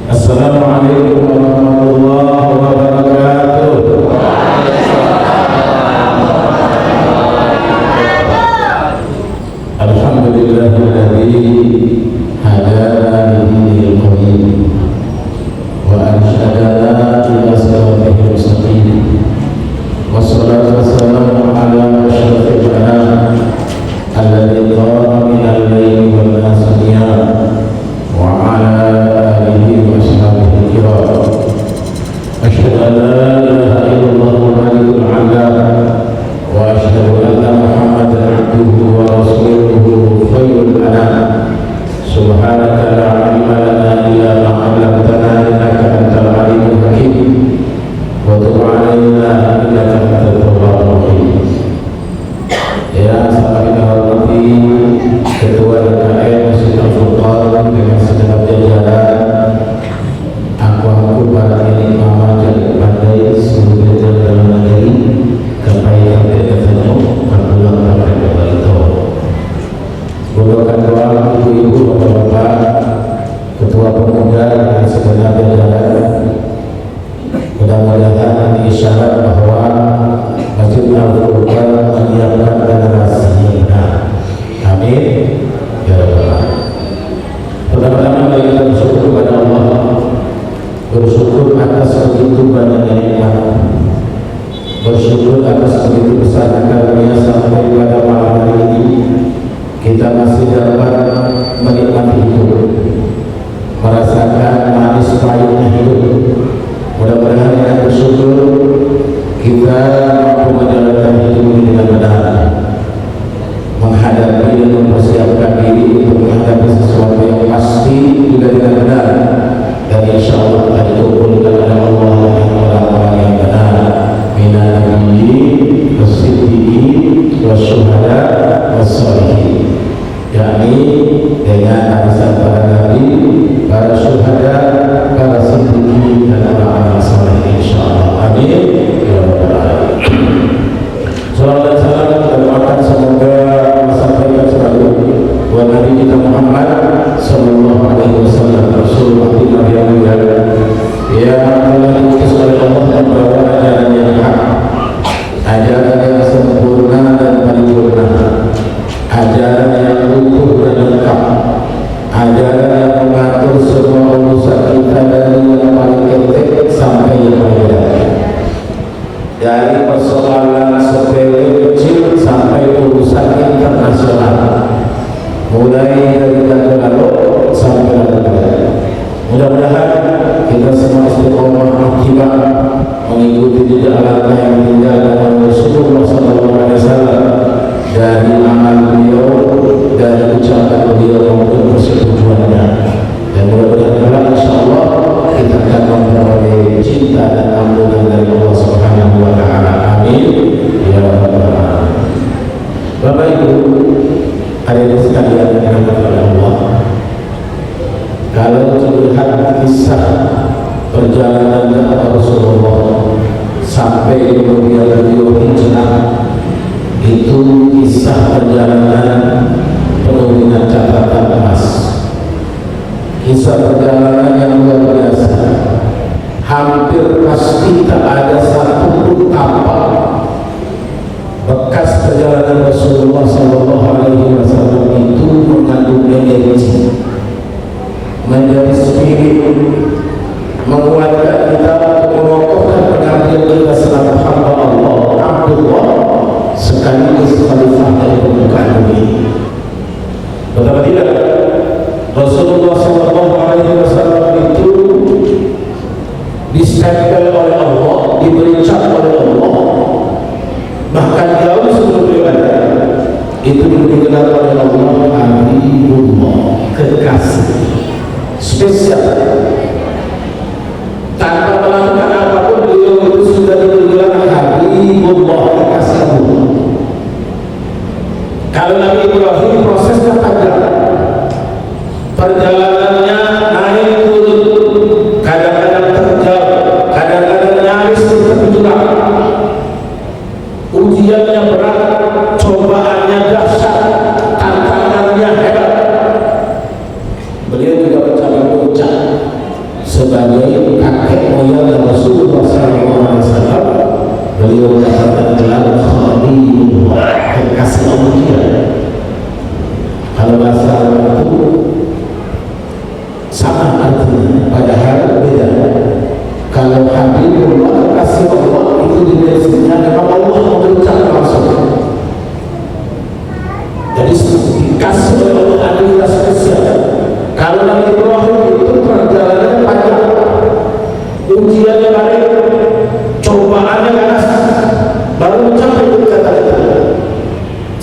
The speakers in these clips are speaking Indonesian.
Assalamualaikum warahmatullahi wabarakatuh. Alhamdulillahilladzi hadana lidinil qayyim wa arsyadana ila siratal mustaqim. Wassalatu wassalamu ala asyrafil anam alladzi qama minal laili wan nasi niyam wa ala alihi wa ashabihi kiram. Asyhadu an la ilaha illallah al-malikul a'la wa asyhadu anna Muhammadan abduhu wa rasuluhu khairul anam. Subhanaka la ilma lana illa ma 'allamtana innaka antal alimul hakim wa tub 'alaina innaka antat tawwabur rahim. Ya sahabat hormati Ketua DKM Masjid Al-Furqan dengan segenap jajaran, aku para imam jadi pandai seluruh dalam negeri kebaikan kita semua berpulang pada kebaikan itu. Bukan doa ibu-ibu, bapak-bapak, ketua pemuda dan segenap jajaran. Mudah-mudahan isyarat bahwa Masjid Al-Furqan menyiapkan generasi yang benar. Amin. Ya Rabbal Alamin. Pertama-tama kita bersyukur kepada Allah, bersyukur atas begitu banyaknya nikmat, bersyukur atas begitu besar karunia sampai pada malam hari ini kita masih dapat menikmati hidup, merasakan manis pahitnya hidup. Mudah-mudahan dengan bersyukur kita mampu menjalankan hidup ini dengan benar, menghadapi dan mempersiapkan diri untuk menghadapi sesuatu yang pasti juga dengan benar, dan insya Allah akan dikabulkan oleh Allah yang orang-orang yang benar, minan nabiyyin was-siddiqin wasyuhada was-shalihin, yakni dengan arisan para nabi, para syuhada, para siddiqin dan orang-orang saleh insyaallah. Amin ya rabbal alamin. Salawat dan salam kita doakan semoga sampaikan selalu buat Nabi kita Muhammad sallallahu alaihi wasallam, Rasulullah yang mulia yang telah diutus oleh Allah dan membawa ajaran yang hak, ajaran yang sempurna dan paripurna, ajaran yang utuh dan lengkap, ajaran yang mengatur semua urusan kita dari yang paling kecil sampai yang paling berat, dari persoalan sepele kecil sampai urusan internasional, mulai dari galau sampai negara. Mudah-mudahan kita semua istiqomah akibat mengikuti jejak langkah yang ditinggalkan oleh Rasulullah SAW, dari amal beliau, dari ucapan beliau maupun persetujuannya. Dan mudah-mudahan insyaallah kita akan memperoleh cinta dan ampunan dari Allah Subhanahu wa taala. Amin ya rabbal alamin. Bapak Ibu, hadirin sekalian yang dirahmati oleh Allah, kalau melihat kisah perjalanan Rasulullah sampai kemudian beliau hijrah, itu kisah perjalanan penuh dengan catatan emas, kisah perjalanan yang luar biasa. Hampir pasti tak ada satu pun tampak bekas perjalanan Rasulullah SAW itu mengandung energi, menjadi spirit, menguatkan kita, mengokohkan penampilan kita selaku hamba Allah, Abdullah, sekaligus khalifah dari permukaan bumi. Betapa tidak Rasulullah SAW itu disegel oleh Allah, diberi cap oleh Allah, bahkan jauh sebelum beribadah itu digelar oleh Allah Habibullah, kekasih spesial. Tanpa melakukan apapun beliau itu sudah digelar Habibullah, kekasih Allah. Kalau Nabi Ibrahim prosesnya panjang, perjalanannya naik turun, kadang-kadang terjal, kadang-kadang nyaris terjebak, ujiannya berat, cobaannya dahsyat, tantangannya hebat. Beliau juga mencapai puncak sebagai kakek moyang Rasulullah SAW. Beliau mendapatkan gelar Khalilullah, kekasih Allah dia. Kalau bahasa Arab itu sama artinya, padahal beda. Kalau Habibullah kekasih Allah itu didefinisikan memang Allah mengucapkan langsung. Jadi dikasih oleh Allah ada kita spesial. Kalau Nabi Ibrahim itu perjalanannya panjang, ujiannya banyak, cobaannya ganas, baru mencapai kata itu.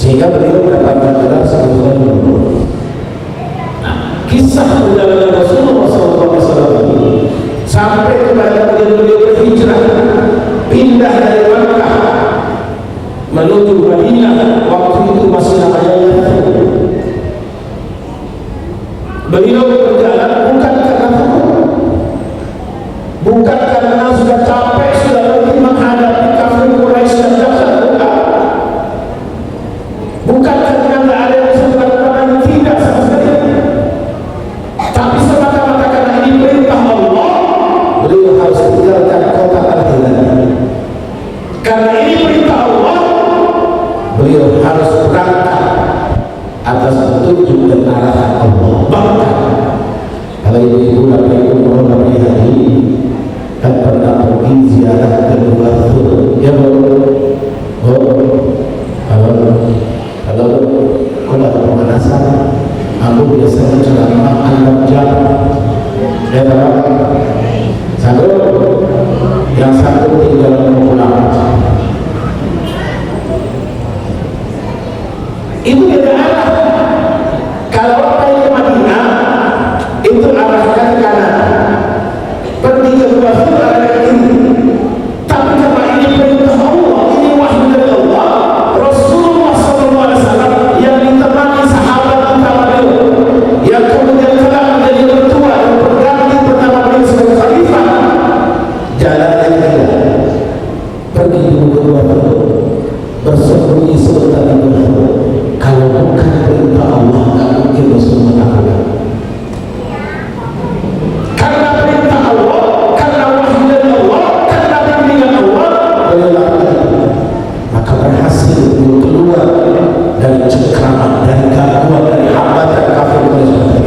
Sehingga beliau mendapatkan gelar sebagai Nurul. Nah, kisah perjalanan Rasulullah SAW ini sampai kepada beliau berhijrah, pindah dari Makkah menuju Madinah. Waktu itu masih namanya Yathrieb. Beliau berjalan bukan karena takut, bukan karena sudah capek, sudah letih menghadapi kafir Quraisy dan dahsyat, bukan karena tidak ada yang bisa dilakukan, tidak sama sekali. Tapi semata-mata karena ini perintah Allah, beliau harus tinggalkan kota kelahirannya. Karena ini perintah Allah, beliau harus berangkat atas petunjuk dan arahan Allah. Bahkan kalau ibu-ibu dapat umroh dari haji kan pernah pergi ziarah ke Baitul, ya kalau pemanasan aku biasanya ceramah 6 jam, ya satu yang satu tinggal pulang. Itu beda arah. Kalau pergi ke Madinah itu arahkan ke kanan, pergi ke Baitul arah ke kiri. Tapi karena ini perintah Allah, ini wahyu dari Allah, Rasulullah SAW yang ditemani sahabat utama beliau, yang kemudian telah menjadi mertua dan berganti pertama beliau sebagai khalifah, jalannya tidak pergi dulu ke Baitul, bersembunyi sebentar di Baitul. Kalau bukan perintah Allah, tak mungkin Rasul melakukan. Karena perintah Allah, karena wahyu dari Allah, karena bimbingan Allah, beliau lakukan. Maka berhasil beliau keluar dari cengkraman, dari gangguan, dari hambatan kafir Quraisy.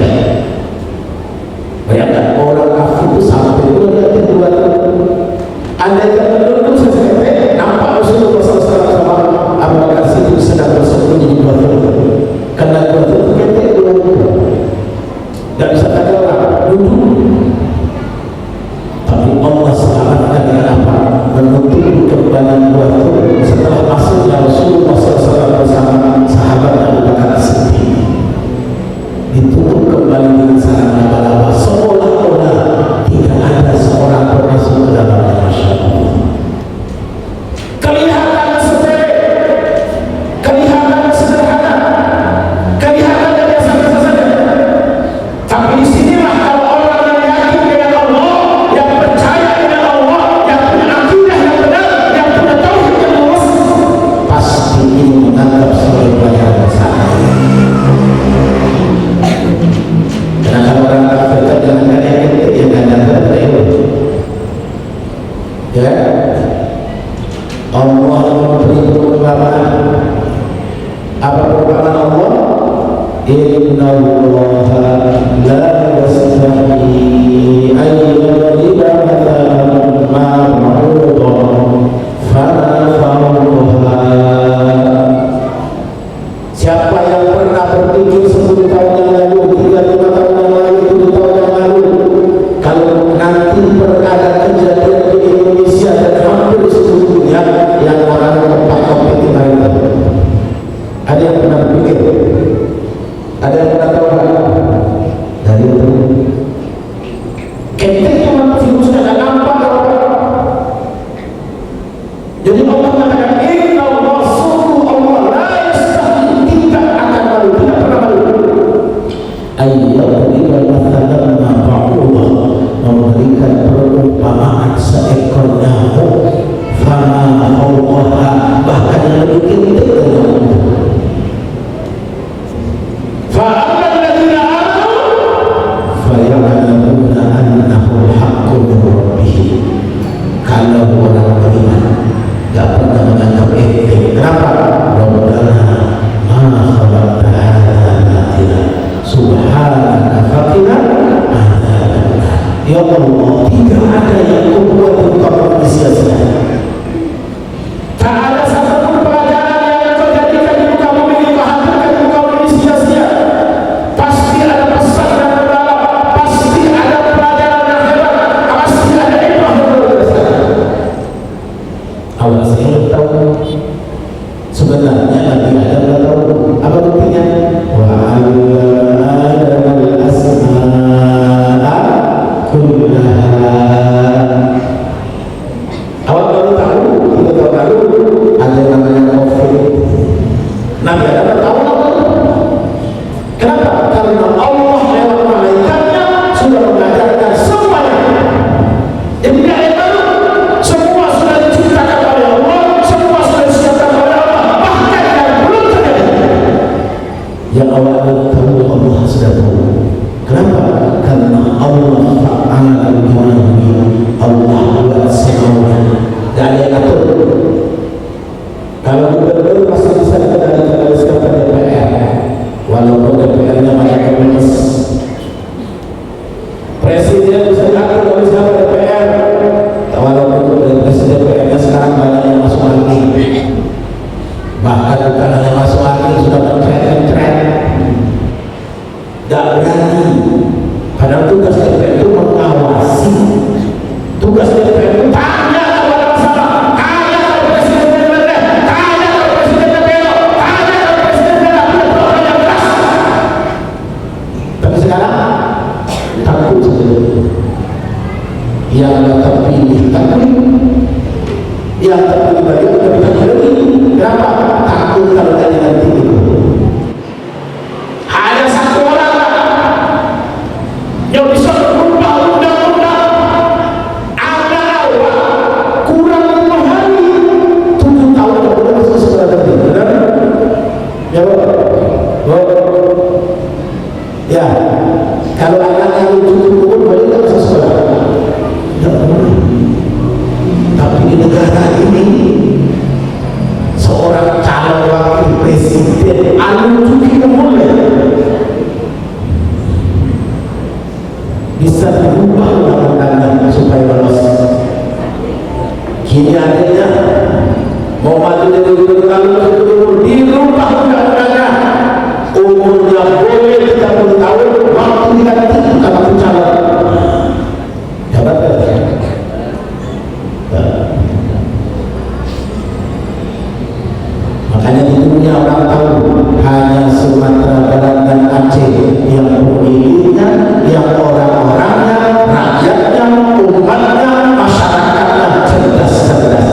Bayangkan orang kafir itu sampai keluar. Anda yang menurut sesuatu nampak Rasulullah SAW Abu Bakar Siddiq sedang bersembunyi di Baitul. Karena Baitul ketek dua, tidak bisa ada orang duduk. Tapi Allah selamatkan dengan apa? Menutup kembali Baitul setelah masuknya Rasulullah SAW bersama sahabat Abu Bakar Siddiq. Ditutup kembali dengan sangat laba-laba, seolah-olah tidak ada seorang pun masuk ke dalamnya. Masya Allah. Kelihatan sepele, kelihatan sederhana, kelihatan biasa-biasa saja. Tapi di sinilah kalau orang yang yakin dengan Allah, yang percaya dengan Allah, yang punya akidah yang benar, yang punya tauhid yang lurus, pasti ini menganggap sebagai pelajaran besar. Karena kalau orang kafir jangan yakin, ya jangan ya. Allah memberi perumpamaan. Apa perumpamaan Allah? Inna Allaha la yastahi an yadriba mathalan ma ba'udan fama fawqaha. Siapa yang pernah berpikir 10 tahun yang lalu, 35 tahun yang lalu, 7 tahun yang lalu, kalau nanti ada kejadian di Indonesia dan hampir di seluruh dunia yang orang tempat kompeti hari itu, ada yang pernah berpikir? Ada yang pernah tahu? Dari itu ketiknya mana virusnya tidak nampak. Jadi Allah mengatakan Inna Allah sungguh Allah la yastahi, tidak akan malu, tidak pernah malu. Ayyadriba mathalan ma ba'udah, memberikan perumpamaan seekor nyamuk, fama fawqaha, bahkan yang lebih kecil dari nyamuk. Fa'amma alladhina amanu faya'lamuna annahu al-haq Ya Allah, tidak ada yang kau buat untuk kamu sia-sia. Tak ada satupun pelajaran yang kau jadikan ibu kamu ini, kau hadirkan ibu kamu ini sia-sia. Pasti ada pesan yang mendalam, pasti ada pelajaran yang hebat, pasti ada ibrah yang luar biasa. Awas saya tahu sebenarnya Nabi Adam tahu apa buktinya? Wa 'allama al-asma'a kullaha. Awal baru tahu, 3 tahun lalu ada yang namanya COVID. Nabi Adam tahu apa? Kenapa? Karena Allah lewat malaikatnya sudah mengajarkan semuanya. Jadi tidak ada baru. Semua sudah diciptakan oleh Allah, semua sudah disiapkan oleh Allah. Bahkan yang belum terjadi, yang awal tahu Allah sudah tahu. Kenapa? Karena Allah Ta'ala Allah buat semuanya. Dan dia atur. Kalau gubernur masih bisa dikendalikan oleh sekretar DPR, walaupun DPR-nya banyak komunis. Presiden bisa diatur oleh siapa DPR, walaupun presiden DPR-nya sekarang banyak yang masuk lagi. Bahkan bukan hanya masuk lagi, sudah mencret-mencret. Tidak berani. Padahal tugas DPR itu mengawasi. Tugas DPR itu tanya kepada masalah, tanya kepada presiden DPR, tanya kepada presiden DPR, tanya kepada presiden DPR, itu orang yang keras. Tapi sekarang takut saja. Yang tidak terpilih takut, yang terpilih banyak lebih takut lagi. Kenapa? Takut kalau tadi nanti itu. Ada satu orang yang bisa berubah undang-undang. Ada awal kurang 5 hari, 7 tahun kemudian masuk sekolah tadi. Benar? Ya, ya. Kalau anak yang 7 umur boleh tak masuk sekolah? Tidak boleh. Tapi di negara ini seorang calon wakil presiden anugerah boleh bisa dirubah undang-undangnya supaya lolos. Kini adanya mau maju dari umur dirubah undang-undangnya, umurnya boleh 30 tahun, waktu diganti bukan waktu calon. Dapat kan? Makanya di dunia orang tahu hanya Sumatera Barat dan Aceh yang pemilihnya, yang orang-orangnya, rakyatnya, umatnya, masyarakatnya cerdas-cerdas.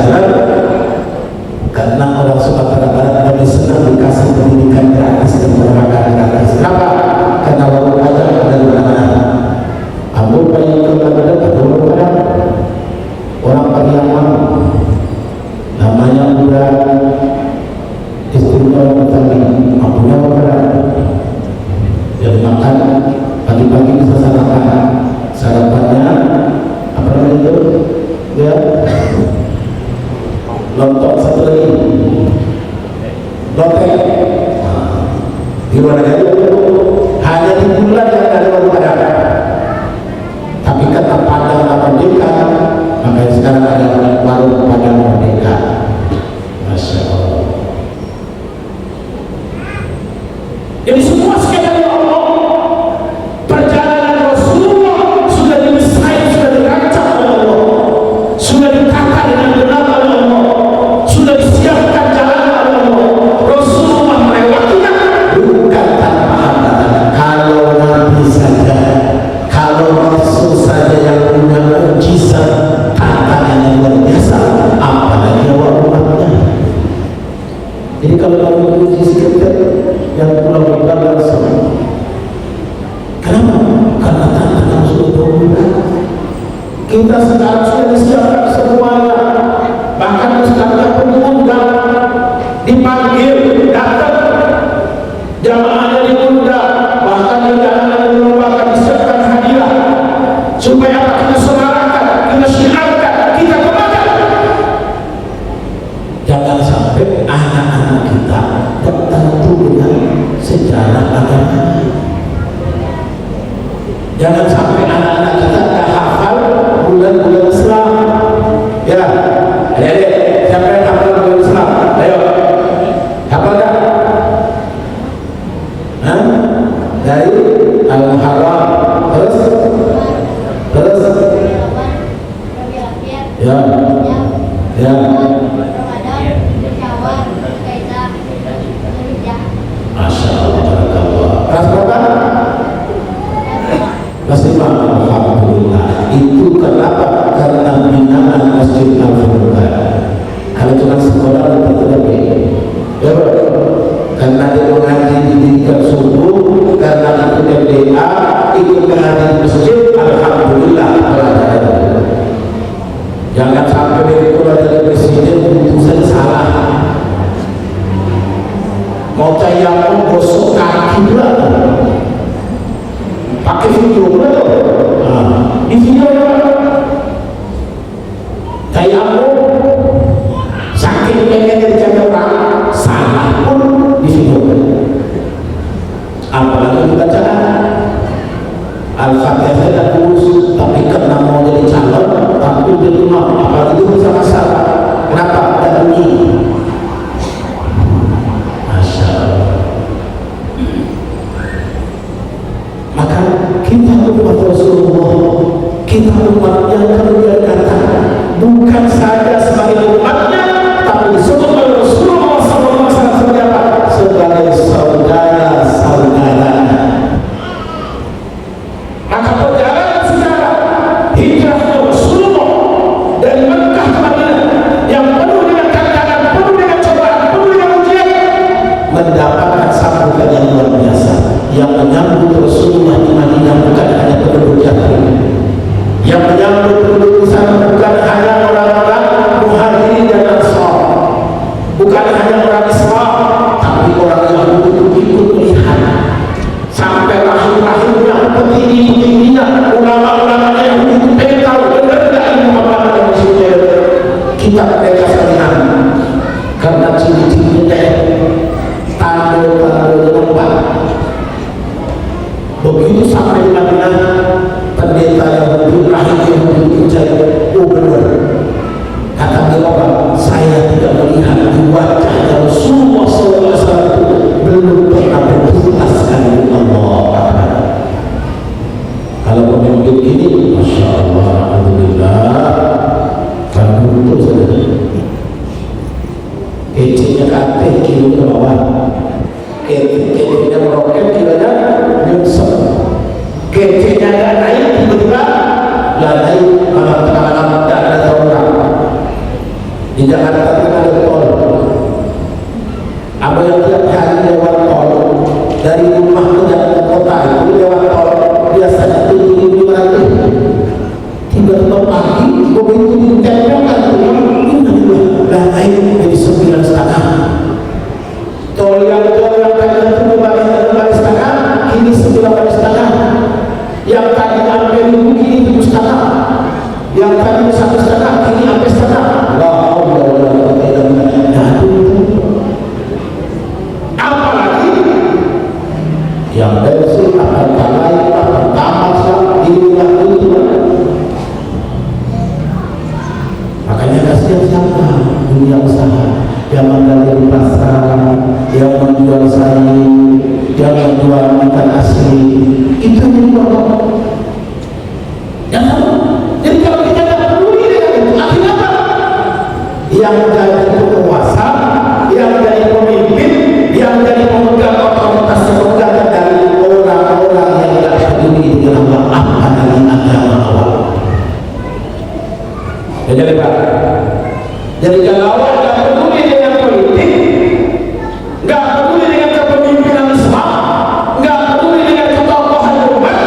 Karena orang Sumatera Barat lebih senang dikasih pendidikan gratis dan makan gratis. Kenapa? Karena orang pajak ada di mana-mana. Ambil paling ada orang Pariaman namanya udah istimewa petani, mampunya berat. Jadi makan pagi-pagi bisa sarapannya apa namanya itu? Ya, lontong satu lagi, lotek. Di luar negara hanya di bulan yang ada warung Padang. Tapi kata Padang merdeka, makanya sekarang ada warung Padang merdeka. Masya Allah. Jadi semua sekali Allah, perjalanan Rasulullah sudah didesain, sudah dirancang oleh Allah, sudah ditata dengan benar oleh Allah, sudah disiapkan jalan oleh Allah. Rasulullah melewatinya bukan tanpa hambatan. Kalau Nabi saja, kalau Rasul saja yang punya mukjizat, tantangan yang luar biasa, apalagi awak umatnya. Jadi kalau kamu uji sekitar yang pulau kita langsung, kenapa? Karena tantangan sudah berulang. Kita sekarang sudah disiapkan semuanya, bahkan ustaznya pengundang dipanggil datang, jamaahnya diundang, bahkan jangan dilupakan disiapkan hadiah supaya kita semarakan, kita syiarkan, kita kembangkan. Jangan sampai anak-anak kita tertentu dengan sejarah agama. Jangan sampai anak-anak kita tak Ya. Ya. Masya Allah, barakallah. Kelas berapa? Kelas 5. Alhamdulillah. Itu kenapa? Karena binaan Masjid Al-Furqan. Kalau cuma sekolah itu tidak ya, karena dia mengaji di pendidikan subuh, karena ikut MDA, ikut mengaji di masjid. Alhamdulillah. Jangan sampai direktur dari presiden keputusan salah. Mau tayammum gosok kaki pula, pakai video pula. Di video tayammum sakit pengen dijaga orang salah pun di video. Apalagi bacaan Al-Fatihah dan kurus, tapi karena mau jadi calon, tapi di rumah apalagi itu bisa masalah. Kenapa? Ada bunyi. Masya Allah. Maka kita umat Rasulullah, kita umat yang kemudian datang bukan saja sebagai umatnya, tapi sebagai Rasulullah SAW sebagai saudara-saudara. Maka perjalanan sejarah hijrah Rasulullah dari Mekah ke Madinah yang penuh dengan tantangan, penuh dengan cobaan, penuh dengan ujian, mendapatkan sambutan yang luar biasa. Yang menyambut Rasulullah di Madinah bukan hanya penduduk Yathrib, yang menyambut penduduk di sana bukan hanya orang-orang Muhajirin dan Ansar, bukan hanya orang Islam, tapi orang yang ikut melihat sampai rahim-rahimnya, petinggi-petingginya, ulama-ulama yang pengen tahu benar tidak ilmu Muhammad dan Rasulullah. Kita mereka sekalian, karena ciri-cirinya tanda-tanda tempat. Begitu sampai di Madinah, pendeta Yahudi, rahim Yahudi mencari, oh benar, kata dia, saya tidak melihat di wajahnya Rasulullah SAW belum pernah berpuaskan Allah. Kalau pemimpin ini, Masya Allah, Alhamdulillah, kan betul saja. Kecilnya kate, kilo ke bawah, kecilnya meroket, kilonya nyungsep, kecilnya gak naik, tiba-tiba gak naik, malah tengah-tengah tak ada orang. Di Jakarta ada tol. Apa yang tiap hari lewat tol dari rumah ke jalan kota itu lewat tol biasanya 7.500. Tiba-tiba pagi begitu ditempelkan dah naik jadi 9,5. Tol yang tadi itu 12,5 kini 9,5. Yang tadi sampai 1.000 kini 7,5. Yang tadi 1,5 kini sampai 1,5. Apalagi yang bensin akan naik, akan tamat ini. Makanya kasihan siapa dunia usaha yang menggali di pasar, yang menjual sayur, yang menjual ikan asli, itu jadi pokok. Jadi kalau kita tidak peduli dengan itu, akhirnya apa? Yang jadi penguasa, yang jadi pemimpin, yang jadi pemegang otoritas sepegang dari orang-orang yang tidak peduli dengan apa dari agama Allah. Jadi Pak, jadi kalau awak tidak peduli dengan politik, nggak peduli dengan kepemimpinan Islam, nggak peduli dengan ketokohan umat,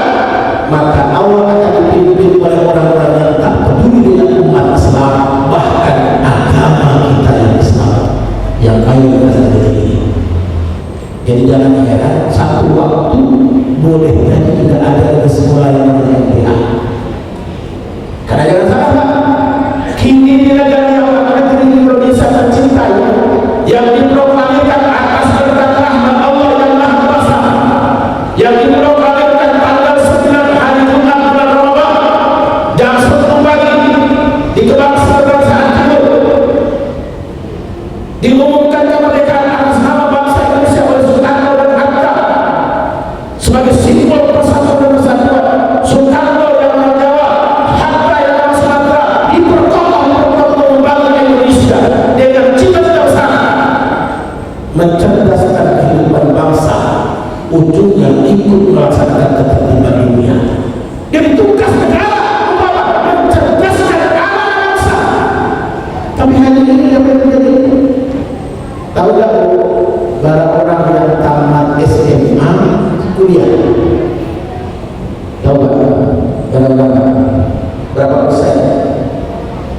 maka awak akan dipimpin oleh orang-orang yang tak peduli dengan umat Islam, bahkan agama kita yang Islam yang mayoritas ada ini. Jadi jangan heran satu waktu boleh jadi tidak ada di sekolah yang namanya karena jangan salah Pak, kini di negara negeri Indonesia tercinta yang diproklamirkan atas berkat rahmat Allah yang Maha Kuasa, yang diproklamirkan tanggal 9 hari Jumat bulan Ramadan jam 10 pagi di Kebangsaan Timur diumumkan kemerdekaan atas nama bangsa Indonesia oleh Soekarno dan Hatta sebagai simbol persatuan dan kesatuan. Soekarno yang orang Jawa, Hatta yang orang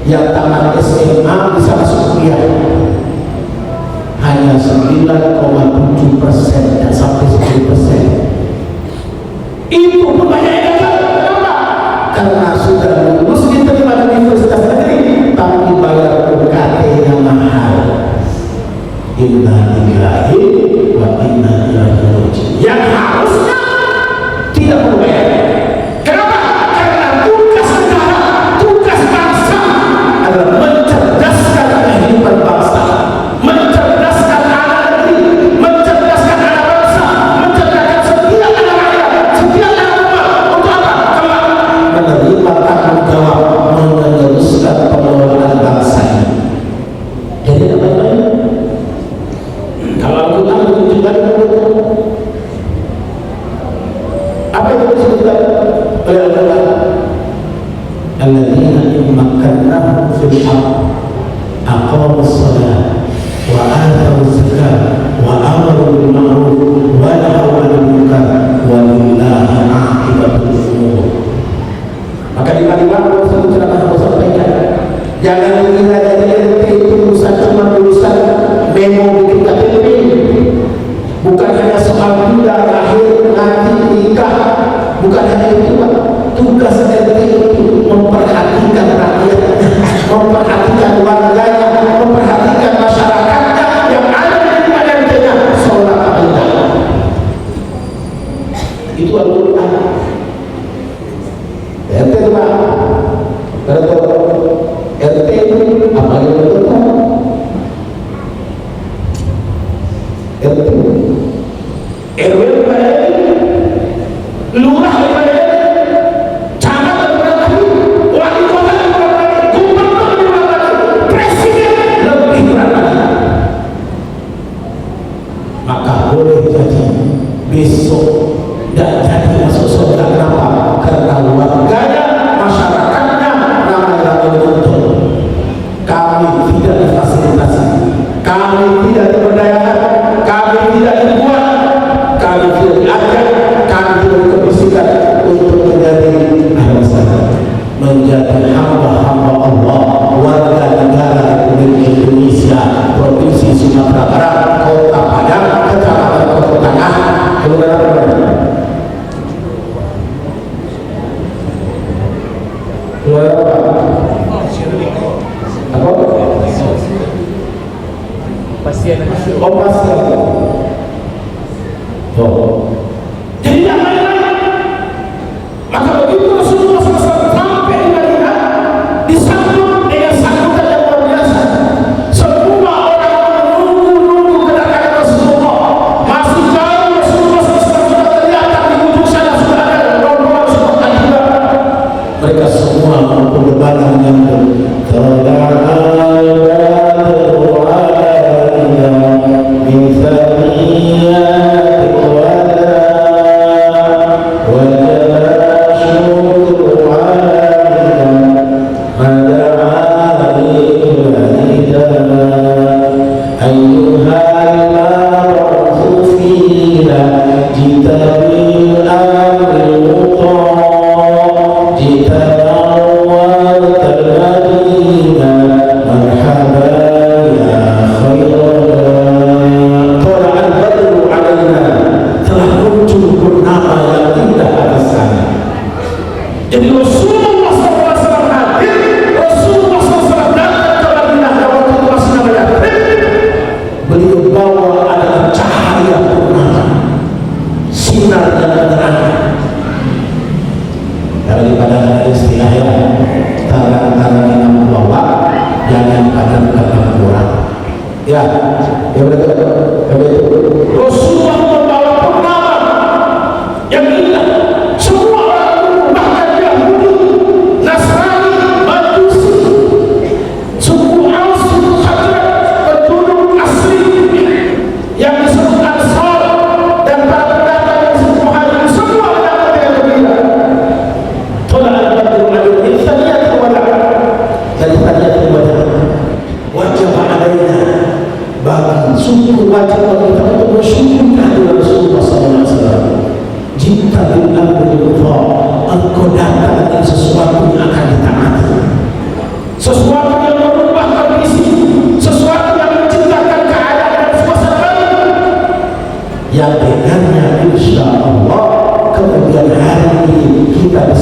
yang tamat SMA bisa masuk kuliah hanya 9,7% dan sampai 10%. Itu kebanyakan. Kenapa? Karena sudah lulus diterima di universitas negeri tapi bayar UKT yang mahal. Inna lillahi wa inna ilaihi raji'un. Yang harusnya tidak perlu bayar. Kenapa? Karena tugas negara, tugas bangsa adalah mencerdaskan kehidupan bangsa, mencerdaskan anak negeri, mencerdaskan anak bangsa, mencerdaskan setiap anak rakyat, setiap anak umat. Untuk apa? Kelak menerima tanggung jawab meneruskan pengelolaan bangsa ini. Jadi apa-apa? Kalau kita menunjukkan apa itu disebutkan oleh Allah, alladzina immakannahum fil ardh aqamus shalah wa atawuz zakah wa amaru bil ma'ruf wa nahaw 'anil munkar wa lillahi 'aqibatul umur. Maka di kalimat Rasul telah sampaikan, jangan mengira dari RT itu urusan cuma urusan memo bikin KTP, bukan hanya soal pindah, lahir, nanti, nikah, bukan hanya itu. Tugas RT itu memperhatikan rakyatnya, memperhatikan warganya, memperhatikan masyarakatnya yang ada di RT-nya. Sholat kita itu Al-Quran. RT itu apa? RT itu apa yang betul? RT RW kepada lurah kepada camat kepada wali kota kepada gubernur kepada presiden lebih kepada. Maka boleh jadi besok tidak jadi masuk surga. Kenapa? Karena warganya, masyarakatnya namanya betul. Kami tidak difasilitasi, kami tidak diberdayakan, kami tidak dibuat, kami tidak diajak, kami tidak dikondisikan untuk menjadi menjadi hamba-hamba Allah, warga negara Republik Indonesia, Provinsi Sumatera Barat, Kota Padang, Kecamatan Kota Tengah, Kelurahan Padang. Apa? Pasien. Oh, pasien. Oh. Jadi yang lain-lain. Maka begitu Rasulullah SAW sampai di Madinah, disambut dengan sambutan yang luar biasa. Semua orang menunggu kedatangan Rasulullah. Masih jauh Rasulullah SAW sudah kelihatan di ujung sana, sudah ada rombongan seperti kita. Mereka semua berbaring menyambut. Jadi Rasulullah SAW hadir, Rasulullah SAW datang ke Madinah waktu itu masih namanya Yatsrib. Beliau bawa adalah cahaya purnama, sinar dan penerangan. Daripada istilahnya tangan-tangan yang membawa, jangan tangan-tangan kurang. Ya betul. Rasulullah membawa purnama yang indah. Semua wajib alaina yang dengannya insya Allah kemudian hari ini kita